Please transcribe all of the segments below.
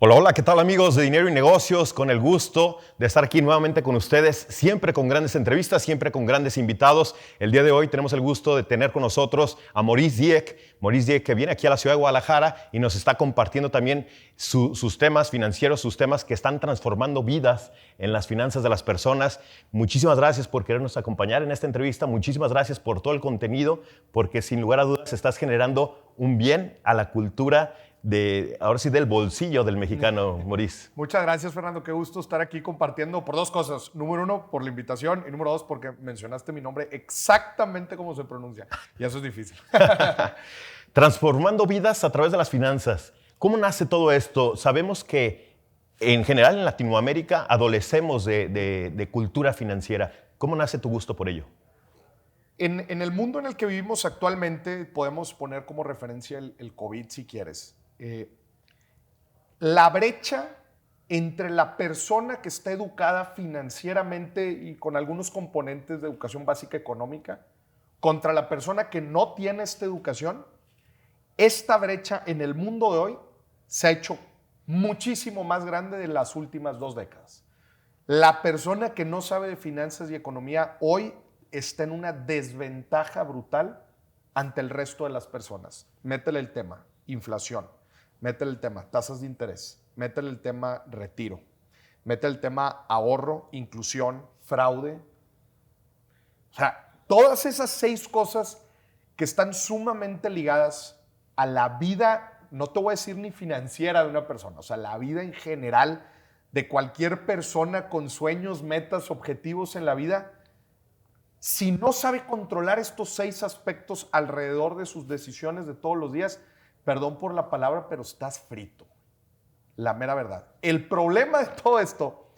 Hola, hola, ¿qué tal amigos de Dinero y Negocios? Con el gusto de estar aquí nuevamente con ustedes, siempre con grandes entrevistas, siempre con grandes invitados. El día de hoy tenemos el gusto de tener con nosotros a Maurice Dieck. Maurice Dieck, que viene aquí a la ciudad de Guadalajara y nos está compartiendo también sus temas financieros, sus temas que están transformando vidas en las finanzas de las personas. Muchísimas gracias por querernos acompañar en esta entrevista. Muchísimas gracias por todo el contenido, porque sin lugar a dudas estás generando un bien a la cultura ahora sí, del bolsillo del mexicano, Maurice. Muchas gracias, Fernando. Qué gusto estar aquí compartiendo por dos cosas. Número uno, por la invitación. Y número dos, porque mencionaste mi nombre exactamente como se pronuncia. Y eso es difícil. Transformando vidas a través de las finanzas. ¿Cómo nace todo esto? Sabemos que en general en Latinoamérica adolecemos de cultura financiera. ¿Cómo nace tu gusto por ello? En el mundo en el que vivimos actualmente, podemos poner como referencia el COVID si quieres. La brecha entre la persona que está educada financieramente y con algunos componentes de educación básica económica contra la persona que no tiene esta educación, esta brecha en el mundo de hoy se ha hecho muchísimo más grande de las últimas 2 décadas. La persona que no sabe de finanzas y economía hoy está en una desventaja brutal ante el resto de las personas. Métele el tema inflación, métele el tema tasas de interés, métele el tema retiro, métele el tema ahorro, inclusión, fraude. O sea, todas esas 6 cosas que están sumamente ligadas a la vida, no te voy a decir ni financiera de una persona, o sea, la vida en general de cualquier persona con sueños, metas, objetivos en la vida. Si no sabe controlar estos 6 aspectos alrededor de sus decisiones de todos los días, perdón por la palabra, pero estás frito. La mera verdad. El problema de todo esto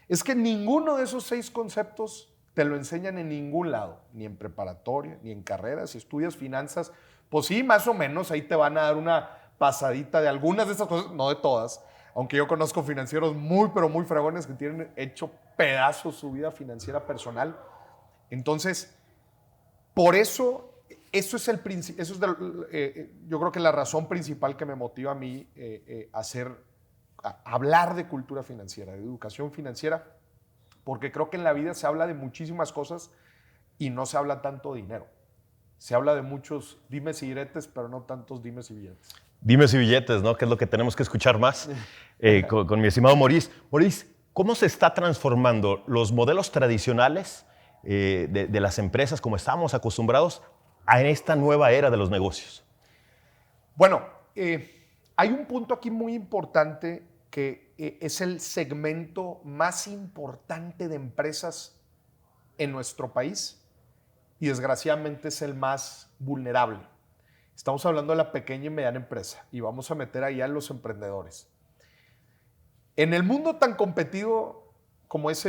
es que ninguno de esos 6 conceptos te lo enseñan en ningún lado, ni en preparatoria, ni en carreras. Si estudias finanzas, pues sí, más o menos ahí te van a dar una pasadita de algunas de esas cosas, no de todas, aunque yo conozco financieros muy, pero muy fregones que tienen hecho pedazos su vida financiera personal. Entonces, por eso, eso es yo creo que la razón principal que me motiva a mí a hablar de cultura financiera, de educación financiera, porque creo que en la vida se habla de muchísimas cosas y no se habla tanto de dinero. Se habla de muchos dimes y diretes, pero no tantos dimes y billetes. Dimes y billetes, ¿no? Que es lo que tenemos que escuchar más con mi estimado Maurice. Maurice, ¿cómo se está transformando los modelos tradicionales de las empresas como estamos acostumbrados a esta nueva era de los negocios? Bueno, hay un punto aquí muy importante que es el segmento más importante de empresas en nuestro país y desgraciadamente es el más vulnerable. Estamos hablando de la pequeña y mediana empresa y vamos a meter ahí a los emprendedores. En el mundo tan competido como es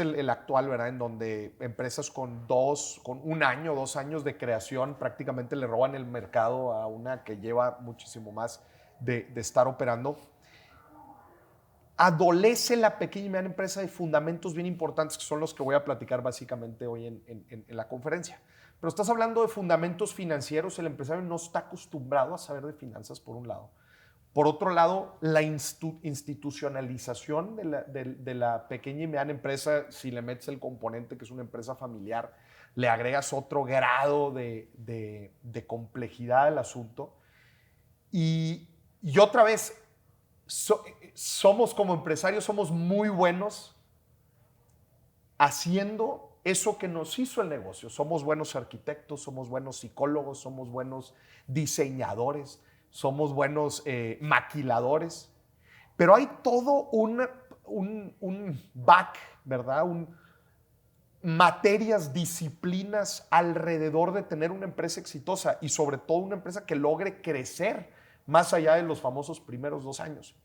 el actual, ¿verdad? En donde empresas con 1 año, 2 años de creación prácticamente le roban el mercado a una que lleva muchísimo más de estar operando. Adolece la pequeña y mediana empresa de fundamentos bien importantes que son los que voy a platicar básicamente hoy en la conferencia. Pero estás hablando de fundamentos financieros, el empresario no está acostumbrado a saber de finanzas por un lado. Por otro lado, la institucionalización de la pequeña y mediana empresa, si le metes el componente que es una empresa familiar, le agregas otro grado de complejidad al asunto. Y otra vez, somos como empresarios, somos muy buenos haciendo eso que nos hizo el negocio. Somos buenos arquitectos, somos buenos psicólogos, somos buenos diseñadores, somos buenos maquiladores, pero hay todo un back, ¿verdad? Materias, disciplinas alrededor de tener una empresa exitosa y sobre todo una empresa que logre crecer más allá de los famosos primeros 2 años.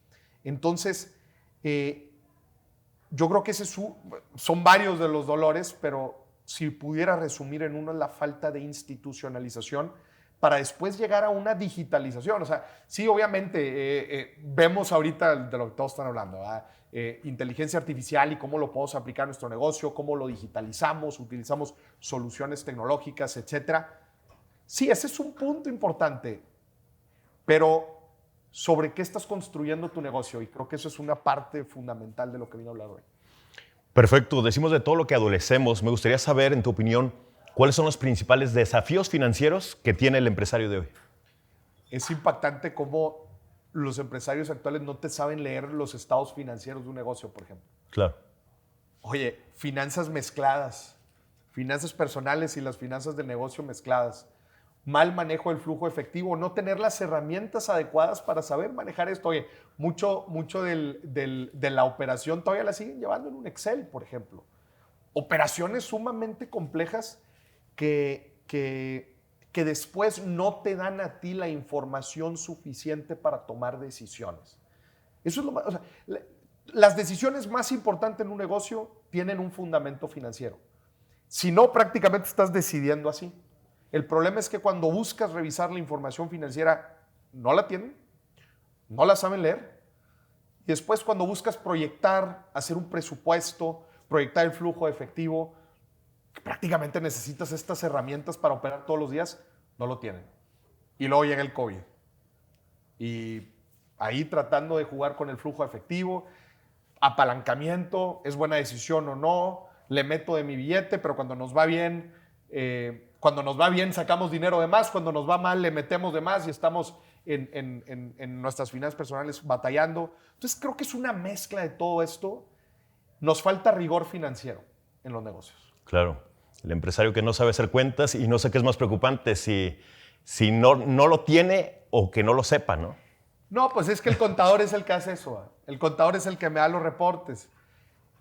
Entonces, yo creo que son varios de los dolores, pero si pudiera resumir en uno es la falta de institucionalización para después llegar a una digitalización. O sea, sí, obviamente, vemos ahorita de lo que todos están hablando, inteligencia artificial y cómo lo podemos aplicar a nuestro negocio, cómo lo digitalizamos, utilizamos soluciones tecnológicas, etc. Sí, ese es un punto importante, pero sobre qué estás construyendo tu negocio. Y creo que eso es una parte fundamental de lo que vine a hablar hoy. Perfecto. Decimos de todo lo que adolecemos. Me gustaría saber, en tu opinión, ¿cuáles son los principales desafíos financieros que tiene el empresario de hoy? Es impactante cómo los empresarios actuales no te saben leer los estados financieros de un negocio, por ejemplo. Claro. Oye, finanzas mezcladas, finanzas personales y las finanzas del negocio mezcladas, mal manejo del flujo efectivo, no tener las herramientas adecuadas para saber manejar esto. Oye, mucho de la operación todavía la siguen llevando en un Excel, por ejemplo. Operaciones sumamente complejas que después no te dan a ti la información suficiente para tomar decisiones. Eso es lo más, o sea, las decisiones más importantes en un negocio tienen un fundamento financiero. Si no, prácticamente estás decidiendo así. El problema es que cuando buscas revisar la información financiera, no la tienen, no la saben leer. Y después cuando buscas proyectar, hacer un presupuesto, proyectar el flujo de efectivo, que prácticamente necesitas estas herramientas para operar todos los días, no lo tienen. Y luego llega el COVID. Y ahí tratando de jugar con el flujo de efectivo, apalancamiento, ¿es buena decisión o no? Le meto de mi billete, pero cuando nos va bien, sacamos dinero de más, cuando nos va mal le metemos de más y estamos en nuestras finanzas personales batallando. Entonces creo que es una mezcla de todo esto. Nos falta rigor financiero en los negocios. Claro. El empresario que no sabe hacer cuentas, y no sé qué es más preocupante, si no lo tiene o que no lo sepa, ¿no? No, pues es que el contador es el que hace eso. El contador es el que me da los reportes.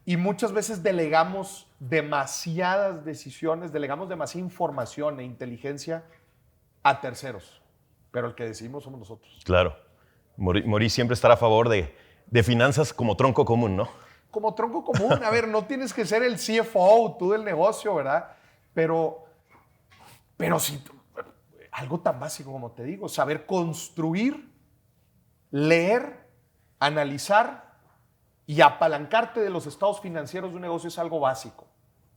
Y muchas veces delegamos demasiadas decisiones, delegamos demasiada información e inteligencia a terceros. Pero el que decidimos somos nosotros. Claro. Maurice siempre estará a favor de finanzas como tronco común, ¿no? Como tronco común. A ver, no tienes que ser el CFO tú del negocio, ¿verdad? Pero sí, algo tan básico como te digo, saber construir, leer, analizar y apalancarte de los estados financieros de un negocio es algo básico.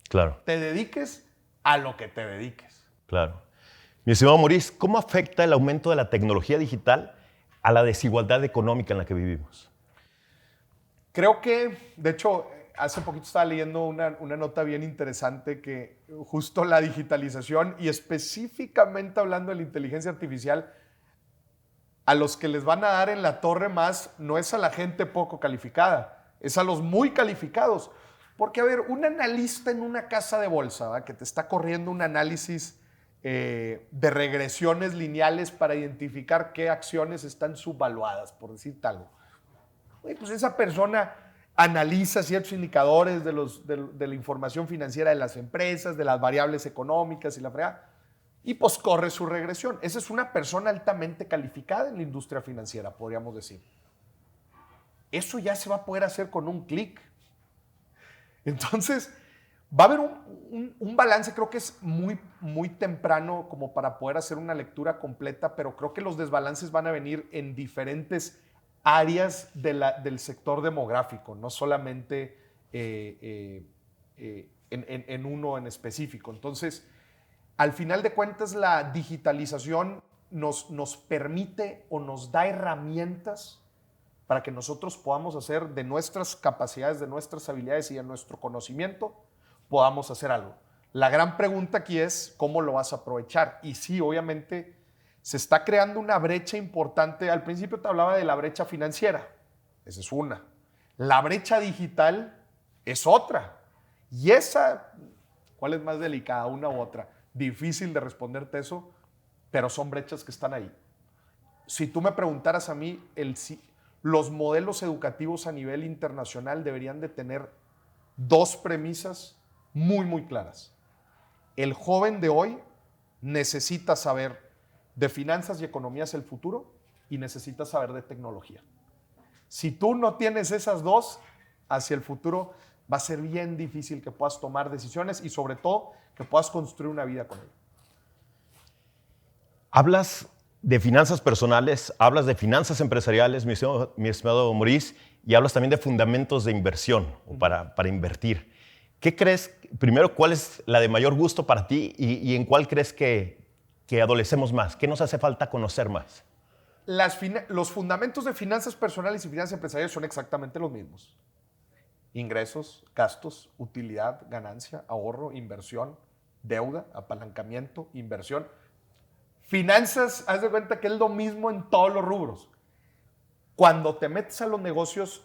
Claro. Te dediques a lo que te dediques. Claro. Mi estimado Maurice, ¿cómo afecta el aumento de la tecnología digital a la desigualdad económica en la que vivimos? Creo que, de hecho, hace poquito estaba leyendo una nota bien interesante que justo la digitalización y específicamente hablando de la inteligencia artificial, a los que les van a dar en la torre más no es a la gente poco calificada, es a los muy calificados. Porque, a ver, un analista en una casa de bolsa, ¿verdad?, que te está corriendo un análisis de regresiones lineales para identificar qué acciones están subvaluadas, por decirte algo. Pues esa persona analiza ciertos indicadores de la información financiera de las empresas, de las variables económicas y la fregada, y pues corre su regresión. Esa es una persona altamente calificada en la industria financiera, podríamos decir. Eso ya se va a poder hacer con un clic. Entonces, va a haber un balance. Creo que es muy, muy temprano como para poder hacer una lectura completa, pero creo que los desbalances van a venir en diferentes áreas del sector demográfico, no solamente en uno en específico. Entonces, al final de cuentas, la digitalización nos permite o nos da herramientas para que nosotros podamos hacer de nuestras capacidades, de nuestras habilidades y de nuestro conocimiento, podamos hacer algo. La gran pregunta aquí es, ¿cómo lo vas a aprovechar? Y sí, obviamente, se está creando una brecha importante. Al principio te hablaba de la brecha financiera. Esa es una. La brecha digital es otra. Y esa, ¿cuál es más delicada? Una u otra. Difícil de responderte eso, pero son brechas que están ahí. Si tú me preguntaras a mí, los modelos educativos a nivel internacional deberían de tener dos premisas muy, muy claras. El joven de hoy necesita saber de finanzas y economías el futuro y necesita saber de tecnología. Si tú no tienes esas dos, hacia el futuro va a ser bien difícil que puedas tomar decisiones y sobre todo que puedas construir una vida con ello. Hablas de finanzas personales, hablas de finanzas empresariales, mi estimado Maurice, y hablas también de fundamentos de inversión o para invertir. ¿Qué crees, primero, cuál es la de mayor gusto para ti y en cuál crees que adolecemos más? ¿Qué nos hace falta conocer más? los fundamentos de finanzas personales y finanzas empresariales son exactamente los mismos. Ingresos, gastos, utilidad, ganancia, ahorro, inversión, deuda, apalancamiento, inversión. Finanzas, haz de cuenta que es lo mismo en todos los rubros. Cuando te metes a los negocios,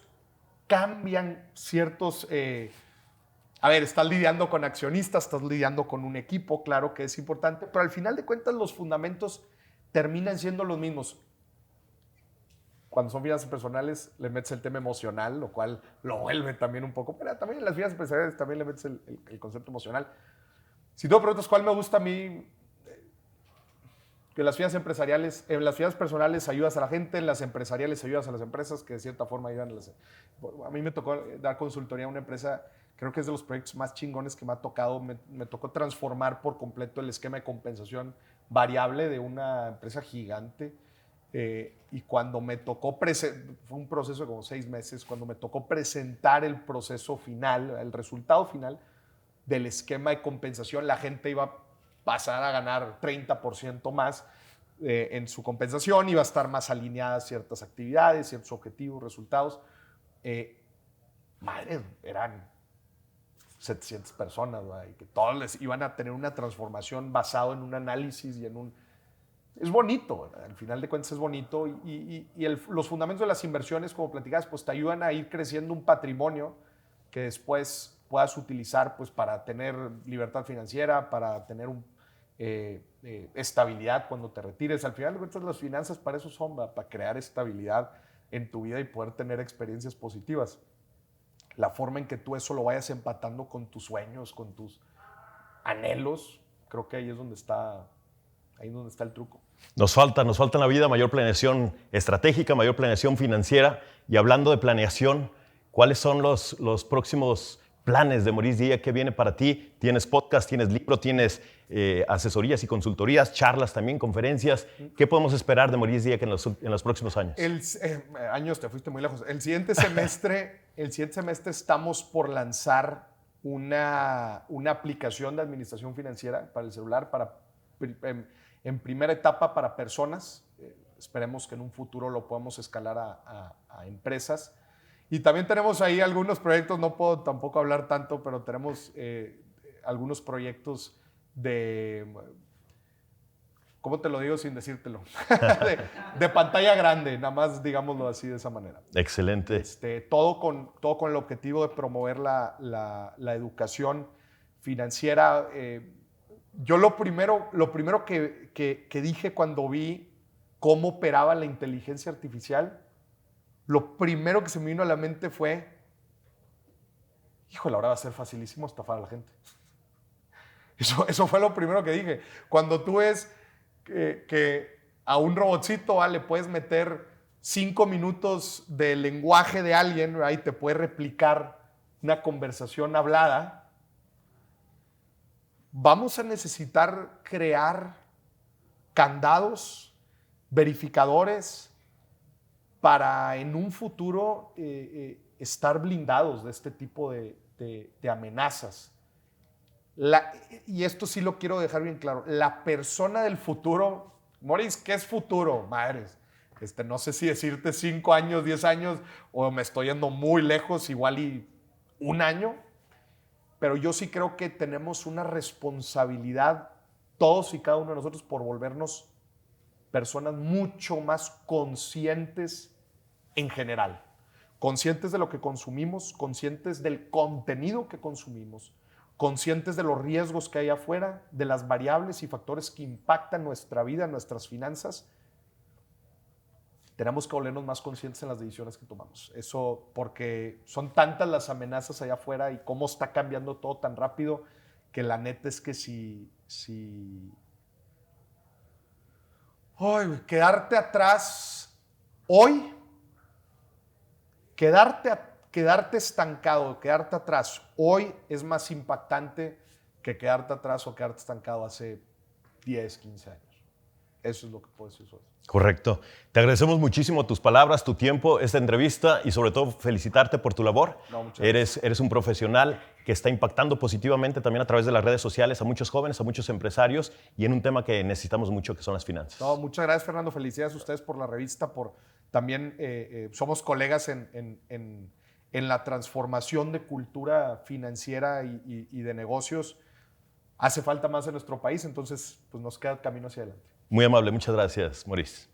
cambian ciertos... estás lidiando con accionistas, estás lidiando con un equipo, claro que es importante, pero al final de cuentas los fundamentos terminan siendo los mismos. Cuando son finanzas personales, le metes el tema emocional, lo cual lo vuelve también un poco, pero también en las finanzas empresariales también le metes el concepto emocional. Si tú me preguntas cuál me gusta a mí, que las finanzas empresariales, en las finanzas personales ayudas a la gente, en las empresariales ayudas a las empresas, que de cierta forma ayudan a las... A mí me tocó dar consultoría a una empresa, creo que es de los proyectos más chingones que me ha tocado. Me tocó transformar por completo el esquema de compensación variable de una empresa gigante. Y cuando me tocó, fue un proceso de como 6 meses, cuando me tocó presentar el proceso final, el resultado final del esquema de compensación, la gente iba a pasar a ganar 30% más en su compensación, iba a estar más alineada a ciertas actividades, ciertos objetivos, resultados. Madre, eran 700 personas, y que todos les iban a tener una transformación basado en un análisis y en un... Es bonito, al final de cuentas es bonito y los fundamentos de las inversiones, como platicabas, pues te ayudan a ir creciendo un patrimonio que después puedas utilizar pues, para tener libertad financiera, para tener estabilidad cuando te retires. Al final de cuentas las finanzas para eso son, para crear estabilidad en tu vida y poder tener experiencias positivas. La forma en que tú eso lo vayas empatando con tus sueños, con tus anhelos, creo que ahí es donde está el truco. Nos falta en la vida mayor planeación estratégica, mayor planeación financiera. Y hablando de planeación, ¿cuáles son los próximos planes de Maurice Dieck? ¿Qué viene para ti? ¿Tienes podcast, tienes libro, tienes asesorías y consultorías, charlas también, conferencias? ¿Qué podemos esperar de Maurice Dieck en los próximos años? Años, te fuiste muy lejos. El siguiente semestre estamos por lanzar una aplicación de administración financiera para el celular, en primera etapa para personas. Esperemos que en un futuro lo podamos escalar a empresas. Y también tenemos ahí algunos proyectos, no puedo tampoco hablar tanto, pero tenemos algunos proyectos de... ¿Cómo te lo digo sin decírtelo? de pantalla grande, nada más digámoslo así de esa manera. Excelente. Todo con el objetivo de promover la educación financiera. Yo lo primero que dije cuando vi cómo operaba la inteligencia artificial, lo primero que se me vino a la mente fue, híjole, ahora va a ser facilísimo estafar a la gente. Eso fue lo primero que dije. Cuando tú ves que a un robotcito le puedes meter 5 minutos de lenguaje de alguien, y te puede replicar una conversación hablada, vamos a necesitar crear candados, verificadores, para en un futuro estar blindados de este tipo de amenazas. Y esto sí lo quiero dejar bien claro. La persona del futuro, Maurice, ¿qué es futuro? Madres, no sé si decirte 5 años, 10 años, o me estoy yendo muy lejos, igual y 1 año. Pero yo sí creo que tenemos una responsabilidad, todos y cada uno de nosotros, por volvernos personas mucho más conscientes en general. Conscientes de lo que consumimos, conscientes del contenido que consumimos, conscientes de los riesgos que hay afuera, de las variables y factores que impactan nuestra vida, nuestras finanzas. Tenemos que volvernos más conscientes en las decisiones que tomamos. Eso porque son tantas las amenazas allá afuera y cómo está cambiando todo tan rápido, que la neta es que quedarte atrás hoy, quedarte estancado, quedarte atrás hoy es más impactante que quedarte atrás o quedarte estancado hace 10, 15 años. Eso es lo que puedo decir sobre eso. Correcto. Te agradecemos muchísimo tus palabras, tu tiempo, esta entrevista y sobre todo felicitarte por tu labor. No, muchas gracias. Eres un profesional que está impactando positivamente también a través de las redes sociales a muchos jóvenes, a muchos empresarios y en un tema que necesitamos mucho que son las finanzas. No, muchas gracias, Fernando. Felicidades a ustedes por la revista, también somos colegas en la transformación de cultura financiera y de negocios. Hace falta más en nuestro país, entonces pues nos queda camino hacia adelante. Muy amable, muchas gracias, Maurice.